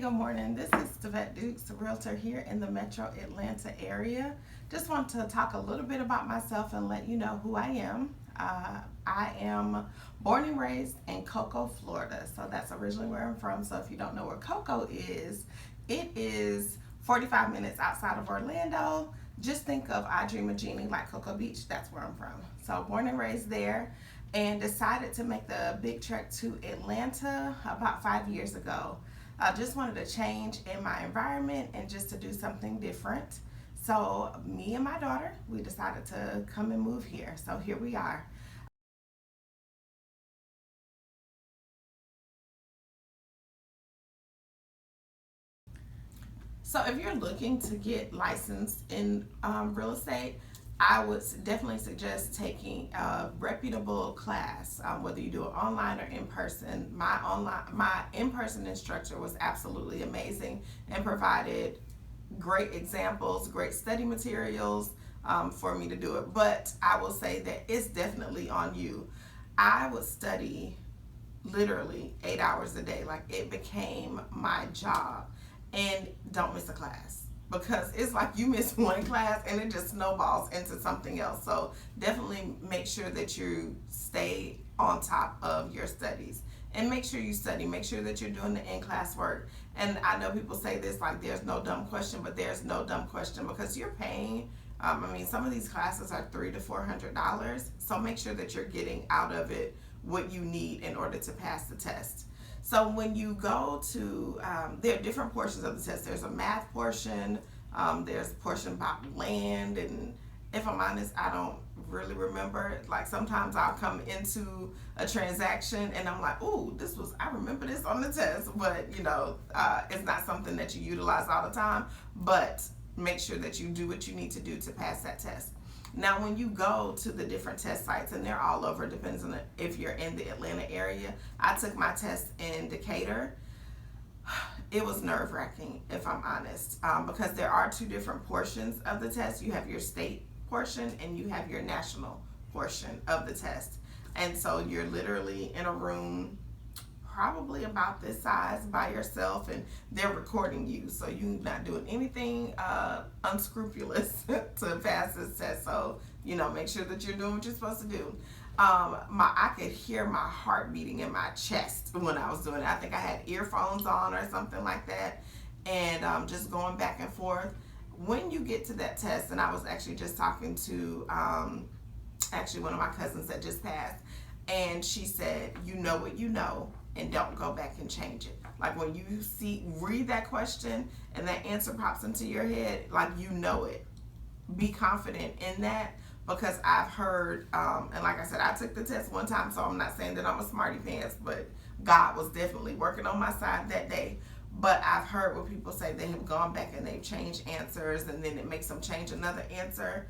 good morning. This is Devette Dukes, a realtor here in the metro Atlanta area. Just want to talk a little bit about myself and let you know who I am. I am born and raised in Cocoa, Florida. So that's originally where I'm from. So if you don't know where Cocoa is, it is 45 minutes outside of Orlando. Just think of I Dream of Jeannie, like Cocoa Beach. That's where I'm from. So born and raised there, and decided to make the big trek to Atlanta about 5 years ago. I just wanted to change in my environment and just to do something different. So me and my daughter, we decided to come and move here. So here we are. So if you're looking to get licensed in real estate, I would definitely suggest taking a reputable class, whether you do it online or in person. My in-person instructor was absolutely amazing and provided great examples, great study materials for me to do it. But I will say that it's definitely on you. I would study literally 8 hours a day. Like, it became my job. And don't miss a class, because it's like you miss one class and it just snowballs into something else. So definitely make sure that you stay on top of your studies and make sure you study. Make sure that you're doing the in-class work. And I know people say this like there's no dumb question, but there's no dumb question, because you're paying. Some of these classes are $300 to $400. So make sure that you're getting out of it what you need in order to pass the test. So when you go to, there are different portions of the test. There's a math portion, there's a portion about land, and if I'm honest, I don't really remember. Like, sometimes I'll come into a transaction and I'm like, ooh, I remember this on the test, but it's not something that you utilize all the time. But make sure that you do what you need to do to pass that test. Now, when you go to the different test sites, and they're all over, depends on if you're in the Atlanta area. I took my test in Decatur. It was nerve-wracking, if I'm honest, because there are two different portions of the test. You have your state portion and you have your national portion of the test. And so you're literally in a room probably about this size by yourself, and they're recording you, so you're not doing anything unscrupulous to pass this test. So make sure that you're doing what you're supposed to do. I could hear my heart beating in my chest when I was doing it. I think I had earphones on or something like that, and just going back and forth. When you get to that test, and I was actually just talking to actually one of my cousins that just passed, and she said, you know what you know, and don't go back and change it. Like, when you read that question and that answer pops into your head, like, you know it. Be confident in that, because I've heard, and like I said, I took the test one time, so I'm not saying that I'm a smarty pants, but God was definitely working on my side that day. But I've heard what people say, they have gone back and they've changed answers, and then it makes them change another answer.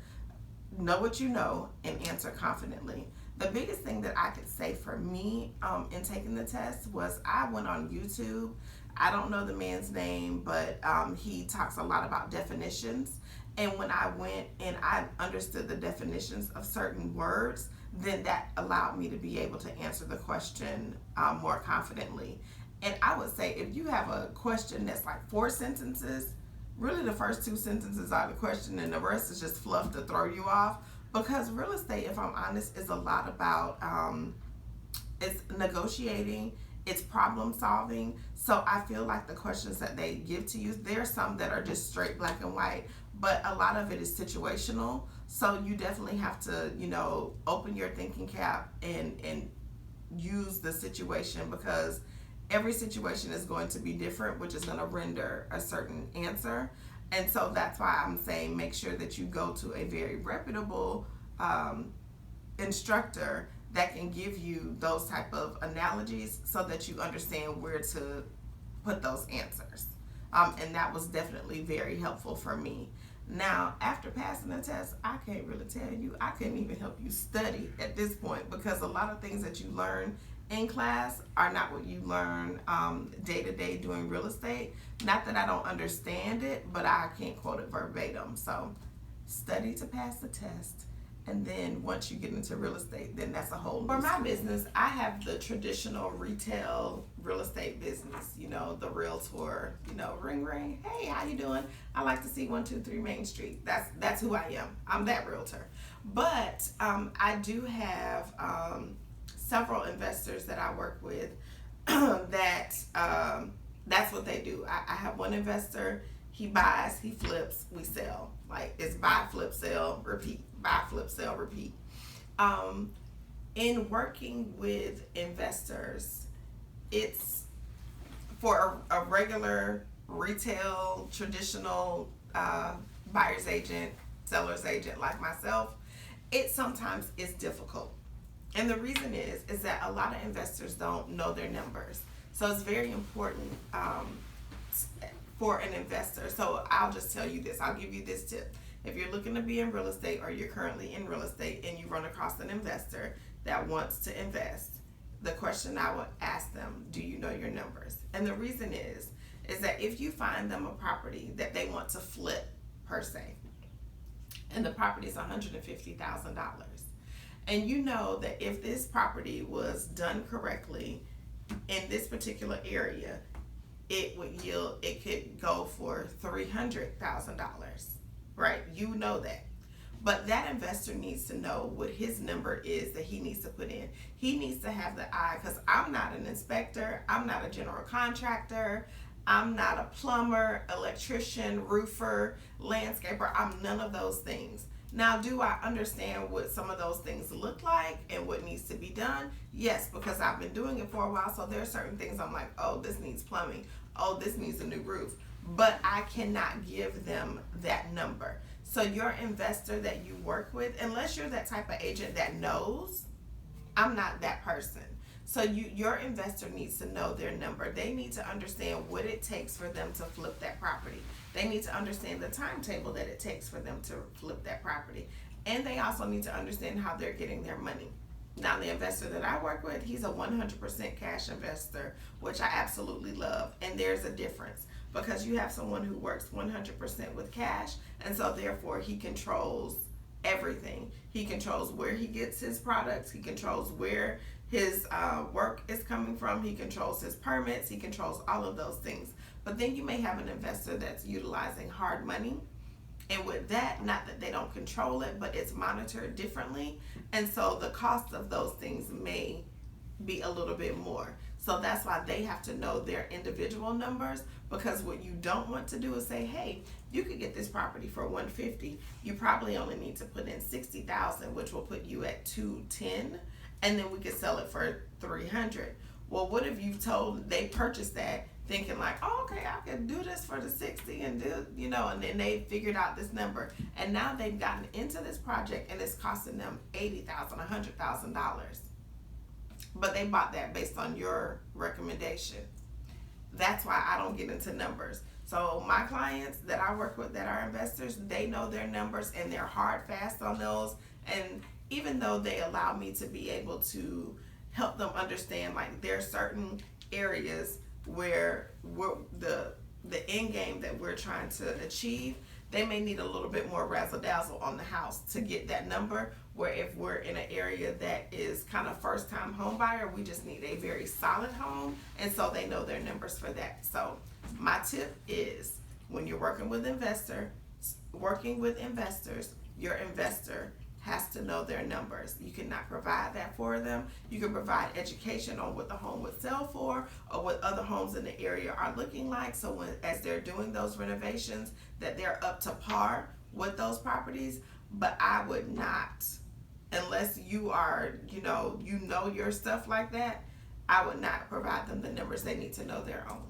Know what you know and answer confidently. The biggest thing that I could say for me in taking the test was I went on YouTube. I don't know the man's name, but he talks a lot about definitions. And when I went and I understood the definitions of certain words, then that allowed me to be able to answer the question more confidently. And I would say, if you have a question that's like 4 sentences, really the first 2 sentences are the question and the rest is just fluff to throw you off. Because real estate, if I'm honest, is a lot about it's negotiating, it's problem solving. So I feel like the questions that they give to you, there are some that are just straight black and white, but a lot of it is situational. So you definitely have to, open your thinking cap and use the situation, because every situation is going to be different, which is going to render a certain answer. And so that's why I'm saying make sure that you go to a very reputable instructor that can give you those type of analogies, so that you understand where to put those answers. And that was definitely very helpful for me. Now, after passing the test, I can't really tell you, I couldn't even help you study at this point, because a lot of things that you learn in class are not what you learn day to day doing real estate. Not that I don't understand it, but I can't quote it verbatim. So study to pass the test, and then once you get into real estate, then that's a whole new. For my business, I have the traditional retail real estate business, the realtor, ring ring, hey, how you doing? I like to see 123 Main Street. That's who I am. I'm that realtor. But I do have several investors that I work with that's what they do. I have one investor. He buys, he flips, we sell. Like it's buy, flip, sell, repeat. Buy, flip, sell, repeat. In working with investors, it's for a regular retail, traditional buyer's agent, seller's agent like myself, it sometimes is difficult. And the reason is that a lot of investors don't know their numbers. So it's very important for an investor. So I'll just tell you this. I'll give you this tip. If you're looking to be in real estate or you're currently in real estate and you run across an investor that wants to invest, the question I would ask them, do you know your numbers? And the reason is that if you find them a property that they want to flip per se, and the property is $150,000, and you know that if this property was done correctly in this particular area, it could go for $300,000, right? You know that. But that investor needs to know what his number is that he needs to put in. He needs to have the eye, because I'm not an inspector, I'm not a general contractor, I'm not a plumber, electrician, roofer, landscaper. I'm none of those things. Now, do I understand what some of those things look like and what needs to be done? Yes, because I've been doing it for a while, so there are certain things I'm like, oh, this needs plumbing. Oh, this needs a new roof. But I cannot give them that number. So your investor that you work with, unless you're that type of agent that knows, I'm not that person. So your investor needs to know their number. They need to understand what it takes for them to flip that property. They need to understand the timetable that it takes for them to flip that property. And they also need to understand how they're getting their money. Now, the investor that I work with, he's a 100% cash investor, which I absolutely love. And there's a difference, because you have someone who works 100% with cash, and so therefore he controls everything. He controls where he gets his products. He controls where his work is coming from. He controls his permits. He controls all of those things. But then you may have an investor that's utilizing hard money. And with that, not that they don't control it, but it's monitored differently. And so the cost of those things may be a little bit more. So that's why they have to know their individual numbers, because what you don't want to do is say, hey, you could get this property for $150. You probably only need to put in $60,000, which will put you at $210, and then we could sell it for $300. Well, what if you told they purchased that thinking like, oh, okay, I can do this for the $60 and do, and then they figured out this number, and now they've gotten into this project and it's costing them $80,000, $100,000. But they bought that based on your recommendation. That's why I don't get into numbers. So my clients that I work with that are investors, they know their numbers and they're hard fast on those. And even though they allow me to be able to help them understand, like, there are certain areas where the end game that we're trying to achieve, they may need a little bit more razzle dazzle on the house to get that number. Where if we're in an area that is kind of first time home buyer, we just need a very solid home, and so they know their numbers for that. So my tip is, when you're working with investors, your investor has to know their numbers. You cannot provide that for them. You can provide education on what the home would sell for, or what other homes in the area are looking like, so as they're doing those renovations, that they're up to par with those properties. But I would not, unless you are, you know your stuff like that, I would not provide them the numbers. They need to know their own.